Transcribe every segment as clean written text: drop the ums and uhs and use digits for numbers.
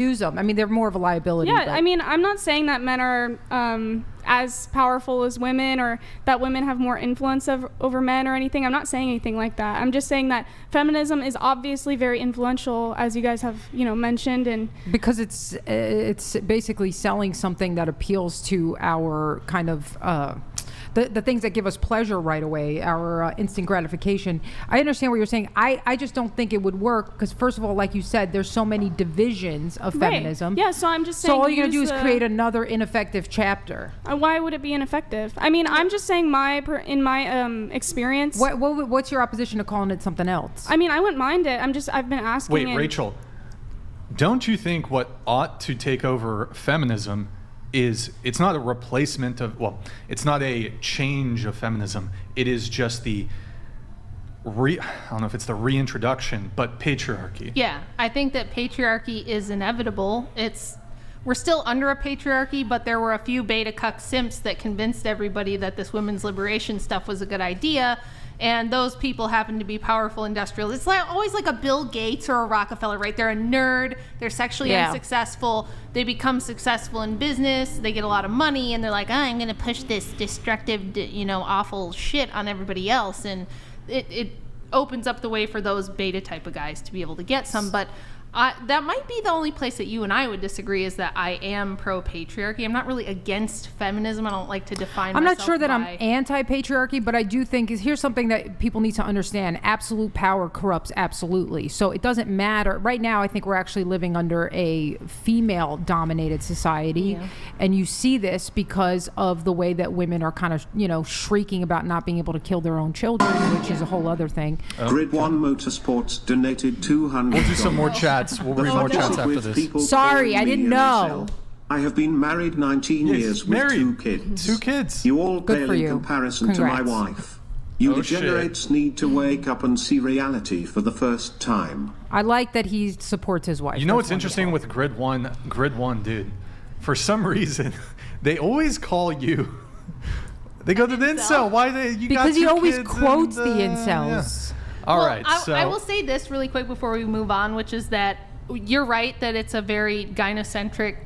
use them. I mean, they're more of a liability. Yeah, but. I mean, I'm not saying that men are as powerful as women, or that women have more influence over men or anything. I'm not saying anything like that. I'm just saying that feminism is obviously very influential, as you guys have, mentioned, and because it's basically selling something that appeals to our kind of the things that give us pleasure right away, our instant gratification. I understand what you're saying. I just don't think it would work because, first of all, like you said, there's so many divisions of feminism. Yeah, so I'm just saying. So all you're going to do is create another ineffective chapter. Why would it be ineffective? I mean, I'm just saying in my experience. What's your opposition to calling it something else? I mean, I wouldn't mind it. I've been asking. Wait, Rachel, don't you think what ought to take over feminism is it's not a replacement of, it's not a change of feminism. It is just I don't know if it's the reintroduction, but patriarchy. Yeah, I think that patriarchy is inevitable. We're still under a patriarchy, but there were a few beta cuck simps that convinced everybody that this women's liberation stuff was a good idea. And those people happen to be powerful industrialists. It's always like a Bill Gates or a Rockefeller, right? They're a nerd. They're sexually unsuccessful. They become successful in business. They get a lot of money, and they're like, I'm going to push this destructive, awful shit on everybody else. And it opens up the way for those beta type of guys to be able to get some. But that might be the only place that you and I would disagree, is that I am pro-patriarchy. I'm not really against feminism. I don't like to define myself. I'm not sure that I'm anti-patriarchy, but I do think here's something that people need to understand. Absolute power corrupts absolutely. So it doesn't matter. Right now, I think we're actually living under a female-dominated society. Yeah. And you see this because of the way that women are kind of, shrieking about not being able to kill their own children, which is a whole other thing. Grid One Motorsports donated $200. We'll do some more chat. We'll read more chats after this. Sorry, I didn't know. I have been married 19 years with 2 kids. 2 kids. You all pale in comparison to my wife. You degenerates need to wake up and see reality for the first time. I like that he supports his wife. You know what's interesting with Grid One, dude? For some reason, they always call you. They go to the incel. Why because he always quotes the incels. Yeah. All right. I will say this really quick before we move on, which is that you're right that it's a very gynocentric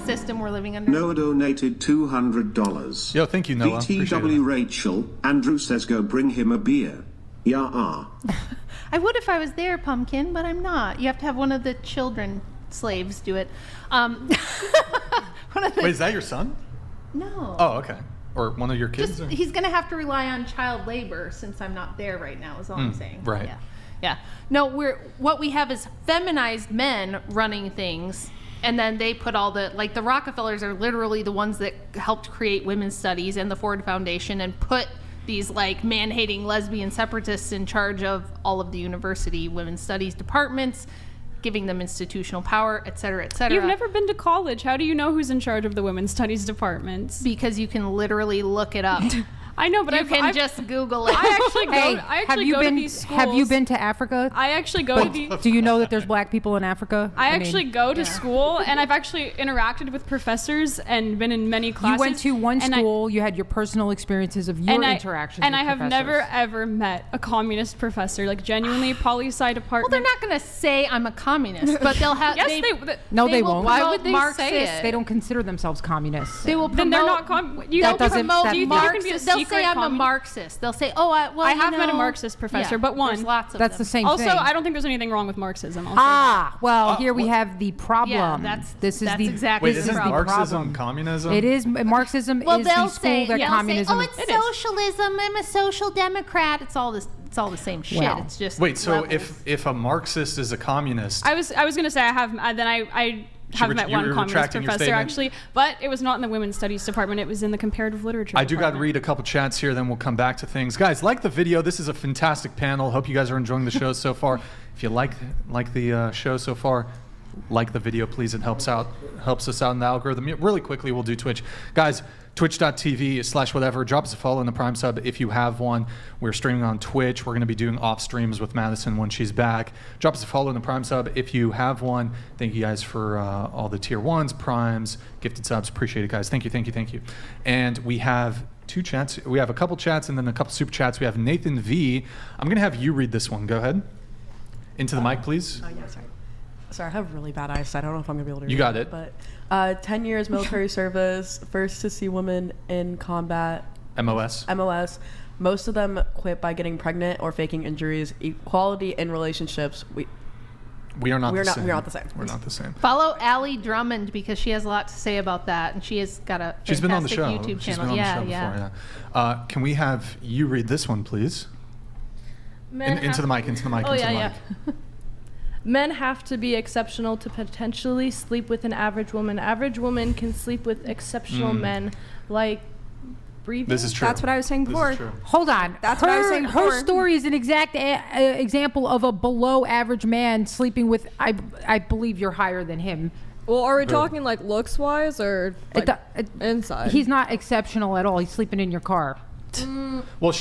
system we're living under. Noah donated $200. Yo, thank you, Noah. BTW Rachel. Andrew says go bring him a beer. Yeah. I would if I was there, Pumpkin, but I'm not. You have to have one of the children slaves do it. Wait, is that your son? No. Oh, okay. Or one of your kids? He's going to have to rely on child labor since I'm not there right now, is all I'm saying. Right. Yeah. No, what we have is feminized men running things, and then they put all the Rockefellers are literally the ones that helped create women's studies and the Ford Foundation and put these man-hating lesbian separatists in charge of all of the university women's studies departments, giving them institutional power, et cetera, et cetera. You've never been to college. How do you know who's in charge of the women's studies departments? Because you can literally look it up. I know, but you can just Google it. I actually go to these schools. Have you been to Africa? I actually go to these. Do you know that there's black people in Africa? I actually go to school, and I've actually interacted with professors and been in many classes. You went to one school. You had your personal experiences of your interactions and with I have professors. never, ever met a communist professor, genuinely poli-sci department. Well, they're not going to say I'm a communist, but they'll have... Yes, they won't. Why would they say it? They don't consider themselves communists. They will promote... Then they're not communists. They'll promote Marxists. They'll say I'm a Marxist. They'll say, I have met a Marxist professor, but one. There's lots of That's them. the same also, thing. I don't think there's anything wrong with Marxism. Here we have the problem. Yeah, that's exactly the problem. Marxism communism? It is. Marxism is the school that communism... it's socialism. I'm a social democrat. It's all the same shit. Well, it's just wait. So levels. if a Marxist is a communist, I was gonna say I have. Then I have met one communist professor actually, but it was not in the women's studies department. It was in the comparative literature. I do got to read a couple chats here, then we'll come back to things. Guys, like the video. This is a fantastic panel. Hope you guys are enjoying the show so far. If you like the show so far, like the video, please. It helps us out in the algorithm. Really quickly, we'll do Twitch, guys. Twitch.tv/whatever. Drop us a follow in the Prime sub if you have one. We're streaming on Twitch. We're going to be doing off streams with Madison when she's back. Drop us a follow in the Prime sub if you have one. Thank you guys for all the tier 1s, primes, gifted subs. Appreciate it, guys. Thank you. And we have 2 chats. We have a couple chats and then a couple super chats. We have Nathan V. I'm going to have you read this one. Go ahead. Into the mic, please. Oh, yeah, sorry. Sorry, I have really bad eyesight. I don't know if I'm gonna be able to read You got it. But 10 years military service, first to see women in combat. MOS. Most of them quit by getting pregnant or faking injuries. Equality in relationships. We're not the same. We're not the same. We're not the same. Follow Allie Drummond because she has a lot to say about that, and she has got a fantastic She's been on the show. YouTube She's channel. been on the show before, yeah. Can we have you read this one, please? Into the mic. Oh, yeah. Men have to be exceptional to potentially sleep with an average woman. Average woman can sleep with exceptional men, like breathing. This is true. That's what I was saying before. Hold on. That's what I was saying Her before. story is an exact example of a below average man sleeping with, I believe you're higher than him. Well, are we talking like looks wise or like inside? He's not exceptional at all. He's sleeping in your car. Well,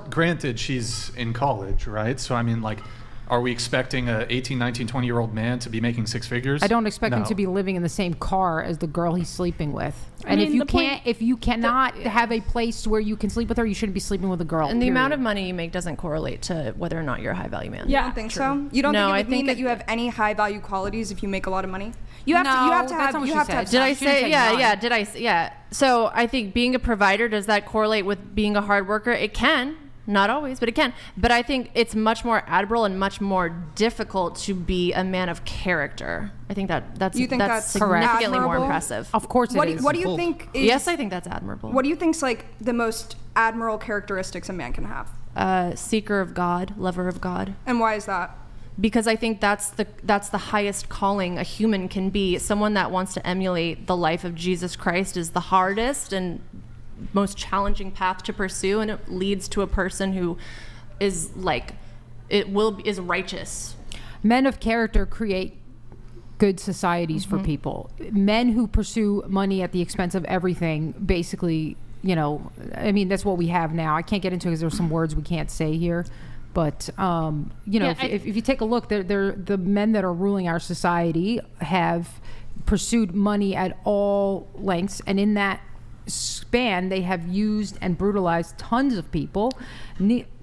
granted, she's in college, right? So, I mean, like, are we expecting a 18, 19, 20-year-old man to be making six figures? I don't expect him No. to be living in the same car as the girl he's sleeping with. And mean, if you cannot have a place where you can sleep with her, you shouldn't be sleeping with a girl. And the amount of period. money you make doesn't correlate to whether or not you're a high value man. You don't think so? You don't No, think I it would mean think that you have any high value qualities if you make a lot of money? You have to that's have not what you she have to said. have Did I She didn't say, say yeah, none. yeah, did I, yeah. So I think being a provider, does that correlate with being a hard worker? It can. Not always, but it can. But I think it's much more admirable and much more difficult to be a man of character. I think that's You think that's significantly more admirable? impressive. Of course it is. What do you think is Yes, I think that's admirable. What do you think's like the most admirable characteristics a man can have? Seeker of God, lover of God. And why is that? Because I think that's the highest calling a human can be. Someone that wants to emulate the life of Jesus Christ is the hardest and most challenging path to pursue, and it leads to a person who is is righteous. Men of character create good societies for people. Men who pursue money at the expense of everything, basically, I mean, that's what we have now. I can't get into it because there's some words we can't say here. But, if you take a look, the men that are ruling our society have pursued money at all lengths. And in that span, they have used and brutalized tons of people,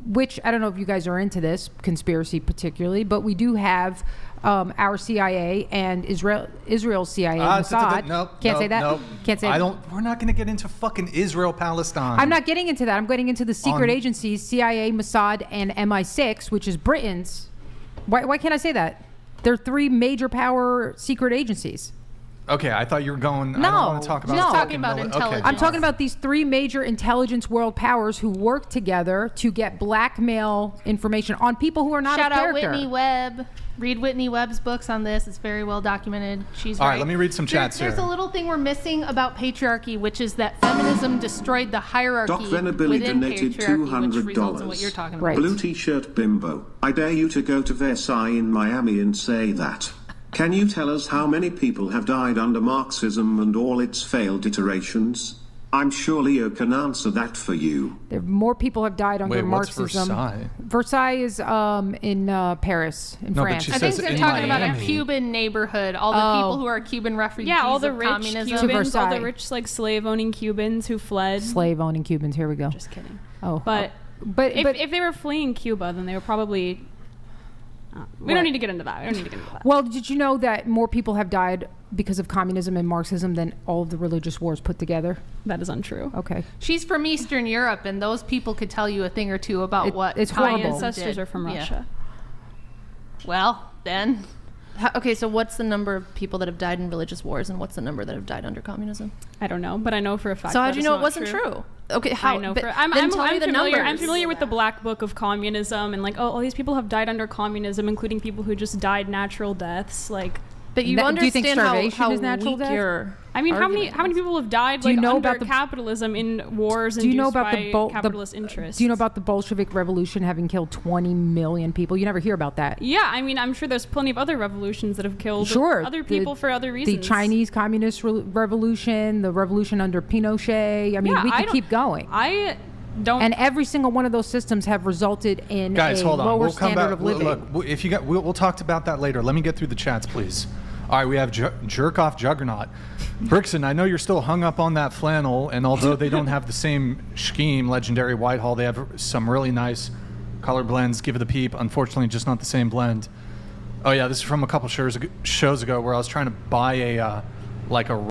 which I don't know if you guys are into this conspiracy particularly, but we do have our CIA and Israel's CIA, Mossad. Can't say that. Can't say. We're not going to get into fucking Israel, Palestine. I'm not getting into that. I'm getting into the secret agencies, CIA, Mossad, and MI6, which is Britain's. Why can't I say that? They're three major power secret agencies. Okay, I thought you were going. No, I don't want to talk about. no. Talking about intelligence. I'm talking about these three major intelligence world powers who work together to get blackmail information on people who are not Shout a out character. Whitney Webb. Read Whitney Webb's books on this. It's very well documented. She's All right. right, let me read some chats There's here. a little thing we're missing about patriarchy, which is that feminism destroyed the hierarchy Doc Venabilly within donated patriarchy, which results in what you're $200. talking about. Right. Blue t-shirt bimbo. I dare you to go to Versailles in Miami and say that. Can you tell us how many people have died under Marxism and all its failed iterations? I'm sure Leo can answer that for you. More people have died under Wait, what's Marxism. Versailles? Versailles is in Paris, in No, but France. she I think says they're in talking about a Miami. Cuban neighborhood. All the people who are Cuban refugees Yeah, all the of rich communism. Cubans, all Versailles. the rich like slave owning Cubans who fled. Slave owning Cubans. Here we go. Just kidding. Oh, But but if they were fleeing Cuba, then they were probably. We don't need to get into that. well, did you know that more people have died because of communism and Marxism than all of the religious wars put together? That is untrue. Okay. She's from Eastern Europe, and those people could tell you a thing or two about what it's My horrible. ancestors did. are from Yeah. Russia. Well, then Okay, so what's the number of people that have died in religious wars, and what's the number that have died under communism? I don't know, but I know for a fact. So how that do you it's know it not wasn't true? Okay, I how? know. But I'm then tell me the familiar. I'm numbers. familiar with the Black Book of Communism, and like, oh, all these people have died under communism, including people who just died natural deaths. Like, But you Do you think understand starvation how is natural weak death? your I mean, how many argument is. people have died Do you like know under about the- capitalism in wars Do you know induced about by capitalist interests? Do you know about the Bolshevik Revolution having killed 20 million people? You never hear about that. Yeah, I mean, I'm sure there's plenty of other revolutions that have killed other people for other reasons. The Chinese Communist Revolution, the revolution under Pinochet. I mean, Yeah, we I could don't- keep going. I don't. And every single one of those systems have resulted in Guys, a hold on. lower We'll come standard back. of living. Look, if you got, we'll talk about that later. Let me get through the chats, please. All right, we have Jerk Off Juggernaut. Brixton, I know you're still hung up on that flannel, and although they don't have the same scheme, Legendary Whitehall, they have some really nice color blends. Give it a peep. Unfortunately, just not the same blend. Oh yeah, this is from a couple shows ago where I was trying to buy a like a